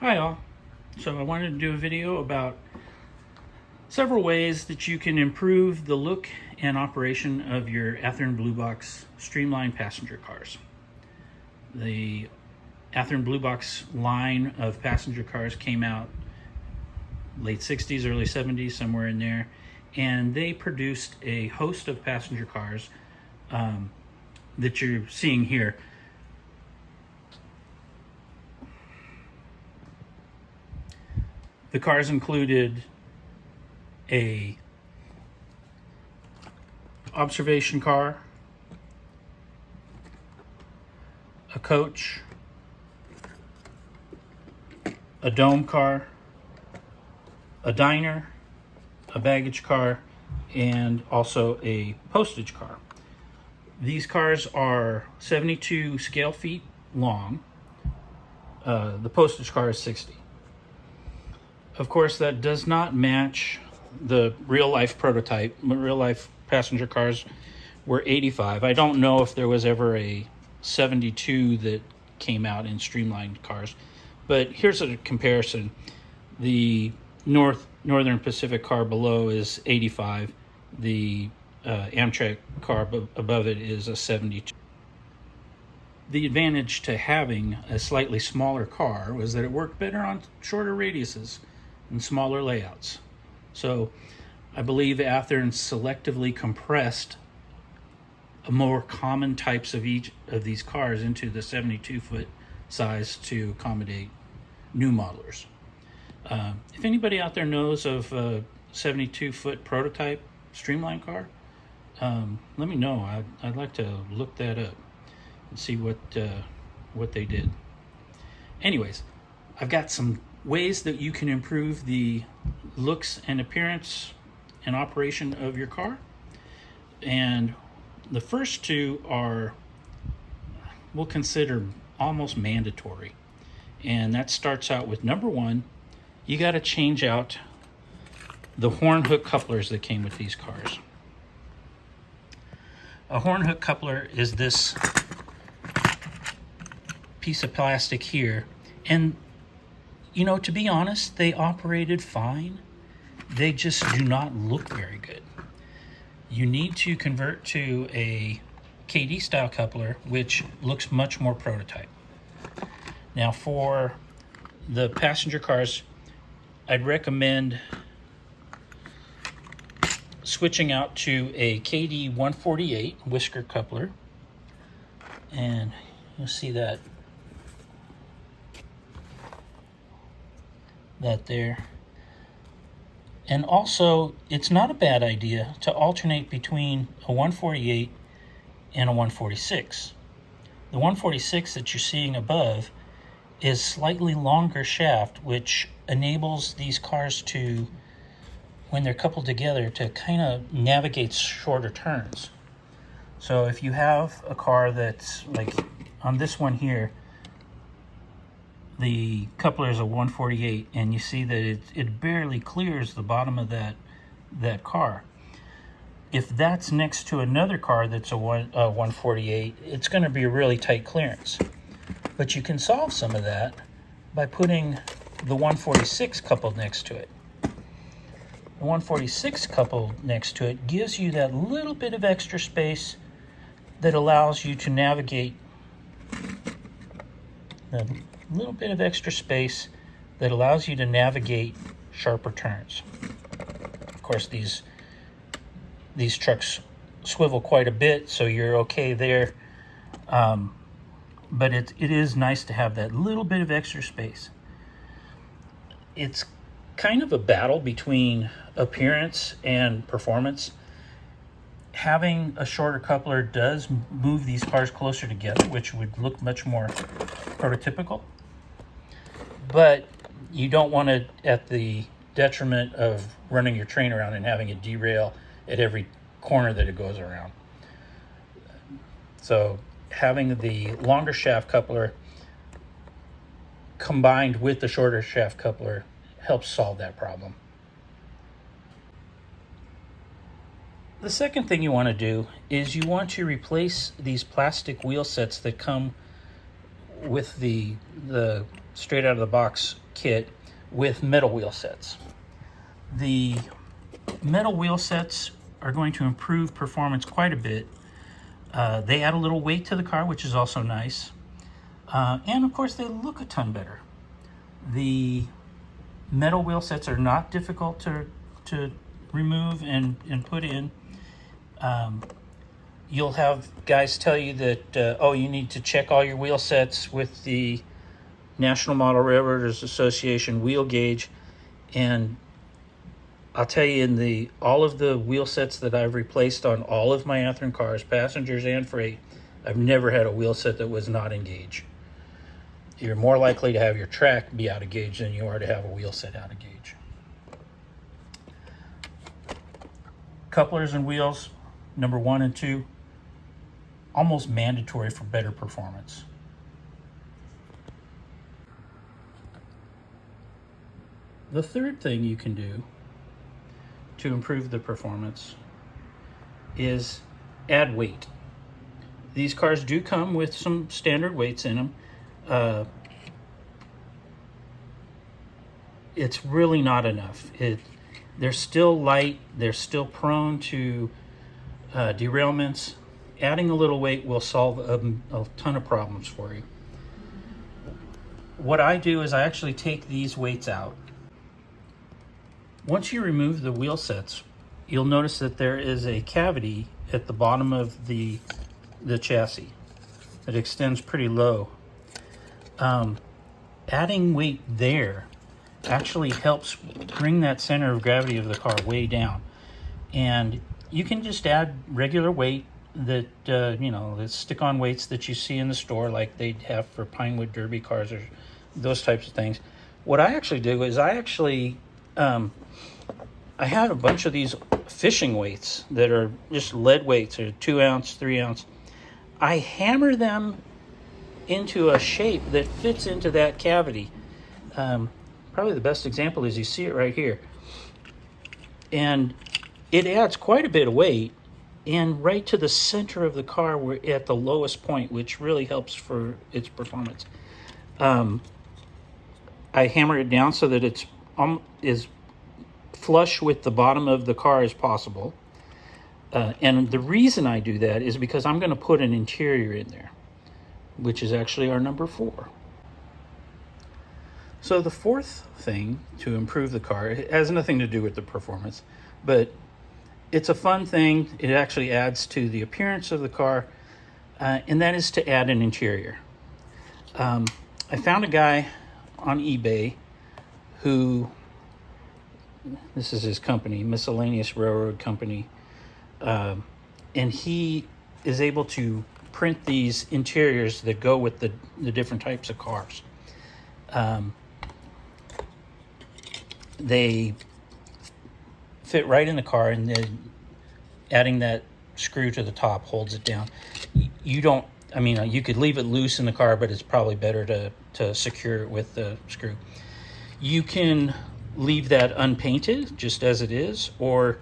Hi all. So I wanted to do a video about several ways that you can improve the look and operation of your Athearn Blue Box streamline passenger cars. The Athearn Blue Box line of passenger cars came out late 60s, early 70s, somewhere in there, and they produced a host of passenger cars that you're seeing here. The cars included a observation car, a coach, a dome car, a diner, a baggage car, and also a postage car. These cars are 72 scale feet long. The postage car is 60. Of course, that does not match the real-life prototype. Real-life passenger cars were 85. I don't know if there was ever a 72 that came out in streamlined cars, but here's a comparison. The Northern Pacific car below is 85. The Amtrak car above it is a 72. The advantage to having a slightly smaller car was that it worked better on shorter radiuses and smaller layouts. So I believe Athearn selectively compressed more common types of each of these cars into the 72-foot size to accommodate new modelers. If anybody out there knows of a 72-foot prototype streamline car, let me know. I'd like to look that up and see what they did. Anyways, I've got some ways that you can improve the looks and appearance and operation of your car. And the first two are, we'll consider almost mandatory. And that starts out with number one, you got to change out the horn hook couplers that came with these cars. A horn hook coupler is this piece of plastic here, and you know, to be honest, they operated fine. They just do not look very good. You need to convert to a KD style coupler, which looks much more prototype. Now for the passenger cars, I'd recommend switching out to a KD 148 whisker coupler, and you'll see that there. And also, it's not a bad idea to alternate between a 148 and a 146. The 146 that you're seeing above is slightly longer shaft, which enables these cars to, when they're coupled together, to kind of navigate shorter turns. So if you have a car that's like on this one here, the coupler is a 148, and you see that it barely clears the bottom of that car. If that's next to another car that's a 148, it's going to be a really tight clearance. But you can solve some of that by putting the 146 coupled next to it. The 146 coupled next to it gives you that little bit of extra space that allows you to navigate sharper turns. Of course, these trucks swivel quite a bit, so you're okay there. But it is nice to have that little bit of extra space. It's kind of a battle between appearance and performance. Having a shorter coupler does move these cars closer together, which would look much more prototypical. But you don't want it at the detriment of running your train around and having it derail at every corner that it goes around. So having the longer shaft coupler combined with the shorter shaft coupler helps solve that problem. The second thing you want to do is you want to replace these plastic wheel sets that come with the straight out of the box kit with metal wheel sets. The metal wheel sets are going to improve performance quite a bit. They add a little weight to the car, which is also nice. And of course, they look a ton better. The metal wheel sets are not difficult to remove and put in. You'll have guys tell you that, oh, you need to check all your wheel sets with the National Model Railroaders Association wheel gauge. And I'll tell you, in all of the wheel sets that I've replaced on all of my Athearn cars, passengers and freight, I've never had a wheel set that was not in gauge. You're more likely to have your track be out of gauge than you are to have a wheel set out of gauge. Couplers and wheels, number 1 and 2, almost mandatory for better performance. The third thing you can do to improve the performance is add weight. These cars do come with some standard weights in them. It's really not enough. They're still light, they're still prone to derailments. Adding a little weight will solve a ton of problems for you. What I do is I actually take these weights out. Once you remove the wheel sets, you'll notice that there is a cavity at the bottom of the chassis that extends pretty low. Adding weight there actually helps bring that center of gravity of the car way down. And you can just add regular weight that, the stick-on weights that you see in the store, like they have for Pinewood Derby cars or those types of things. What I actually do is I have a bunch of these fishing weights that are just lead weights, or 2 ounce, 3 ounce. I hammer them into a shape that fits into that cavity. Probably the best example is you see it right here. And it adds quite a bit of weight, and right to the center of the car, we're at the lowest point, which really helps for its performance. I hammer it down so that it's as flush with the bottom of the car as possible. And the reason I do that is because I'm going to put an interior in there, which is actually our number 4. So the fourth thing to improve the car, it has nothing to do with the performance, but it's a fun thing. It actually adds to the appearance of the car, and that is to add an interior. I found a guy on eBay who, this is his company, Miscellaneous Railroad Company, and he is able to print these interiors that go with the different types of cars. They fit right in the car, and then adding that screw to the top holds it down. You could leave it loose in the car, but it's probably better to secure it with the screw. You can leave that unpainted just as it is, or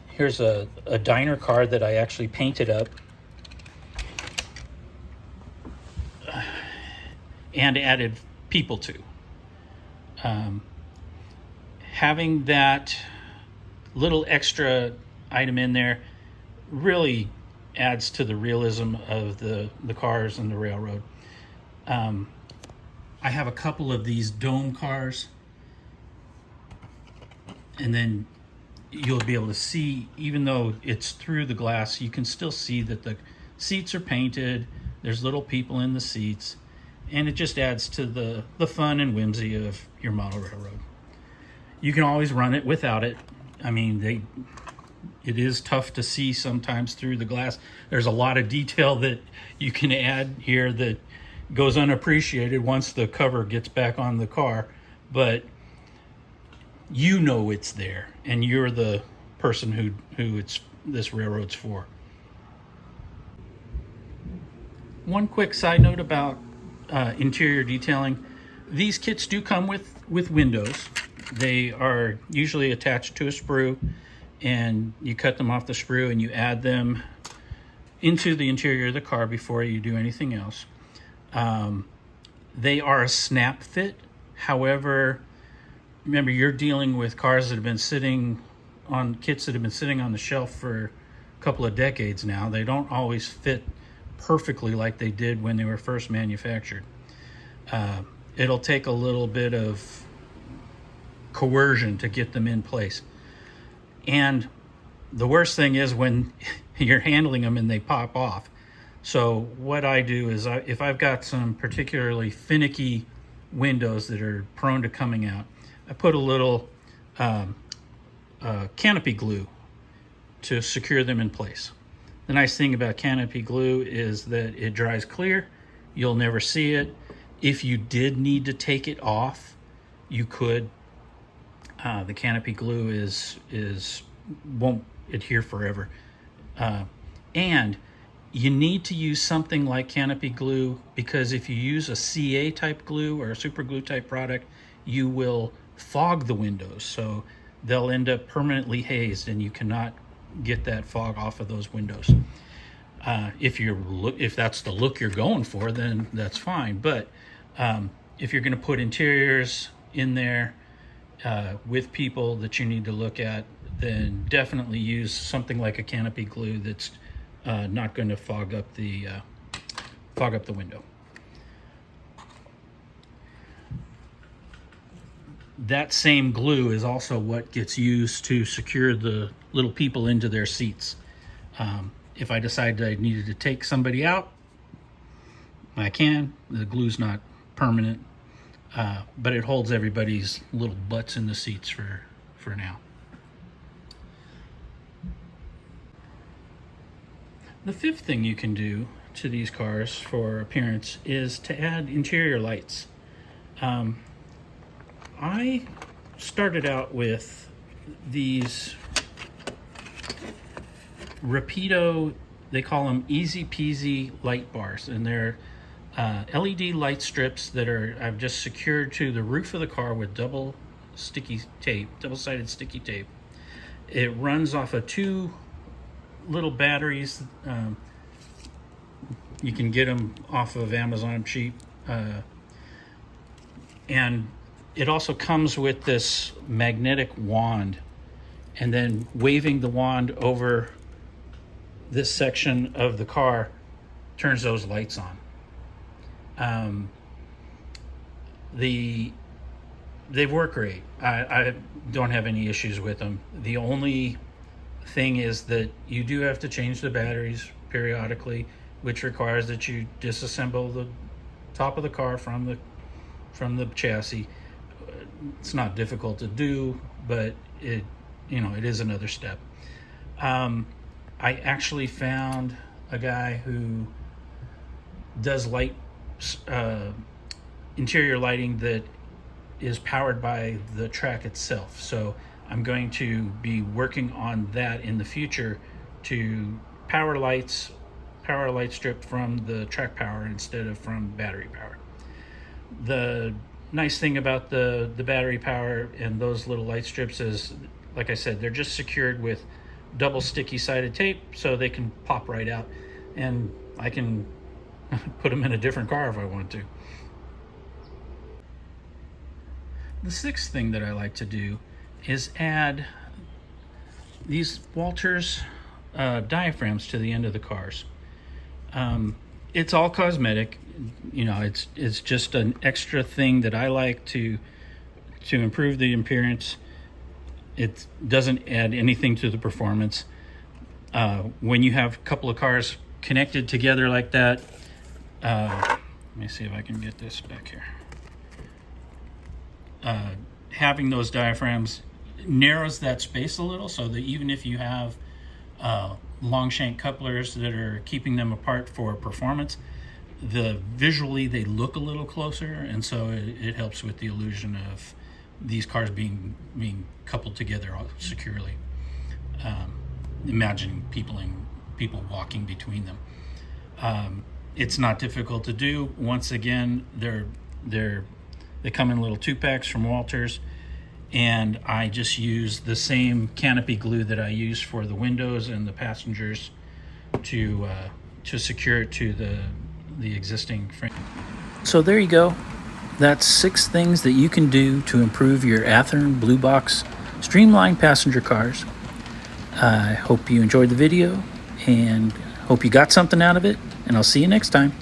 here's a diner car that I actually painted up and added people to. Having that little extra item in there really adds to the realism of the cars and the railroad. I have a couple of these dome cars, and then you'll be able to see, even though it's through the glass, you can still see that the seats are painted, there's little people in the seats, and it just adds to the fun and whimsy of your model railroad. You can always run it without it. It is tough to see sometimes through the glass. There's a lot of detail that you can add here that goes unappreciated once the cover gets back on the car, but you know it's there, and you're the person who this railroad's for. One quick side note about interior detailing. These kits do come with windows. They are usually attached to a sprue, and you cut them off the sprue and you add them into the interior of the car before you do anything else. They are a snap fit. However, remember, you're dealing with cars that have been sitting on kits that have been sitting on the shelf for a couple of decades now. They don't always fit perfectly like they did when they were first manufactured. It'll take a little bit of coercion to get them in place. And the worst thing is when you're handling them and they pop off. So what I do is if I've got some particularly finicky windows that are prone to coming out, I put a little canopy glue to secure them in place. The nice thing about canopy glue is that it dries clear. You'll never see it. If you did need to take it off, you could. The canopy glue won't adhere forever. And you need to use something like canopy glue, because if you use a CA type glue or a super glue type product, you will fog the windows. So they'll end up permanently hazed and you cannot get that fog off of those windows. If that's the look you're going for, then that's fine. But if you're going to put interiors in there with people that you need to look at, then definitely use something like a canopy glue that's not going to fog up the window. That same glue is also what gets used to secure the little people into their seats. If I decide that I needed to take somebody out, I can. The glue's not permanent, but it holds everybody's little butts in the seats for now. The fifth thing you can do to these cars for appearance is to add interior lights. I started out with these Rapido, they call them Easy Peasy light bars, and they're LED light strips that I've just secured to the roof of the car with double-sided sticky tape. It runs off of two little batteries. You can get them off of Amazon cheap, and it also comes with this magnetic wand, and then waving the wand over this section of the car turns those lights on. They work great. I don't have any issues with them. The only thing is that you do have to change the batteries periodically, which requires that you disassemble the top of the car from the chassis. It's not difficult to do, but it is another step. I actually found a guy who does interior lighting that is powered by the track itself. So I'm going to be working on that in the future to power a light strip from the track power instead of from battery power. The nice thing about the battery power and those little light strips is, like I said, they're just secured with double sticky sided tape, so they can pop right out, and I can put them in a different car if I want to. The sixth thing that I like to do is add these Walters diaphragms to the end of the cars. It's all cosmetic, it's just an extra thing that I like to improve the appearance. It doesn't add anything to the performance. When you have a couple of cars connected together like that, let me see if I can get this back here. Having those diaphragms narrows that space a little, so that even if you have long shank couplers that are keeping them apart for performance, visually they look a little closer, and so it helps with the illusion of these cars being coupled together securely. Imagining people walking between them. It's not difficult to do. Once again, they come in little 2-packs from Walters, and I just use the same canopy glue that I use for the windows and the passengers to secure it to the existing frame. So there you go. That's 6 things that you can do to improve your Athearn Blue Box streamline passenger cars. I hope you enjoyed the video and hope you got something out of it, and I'll see you next time.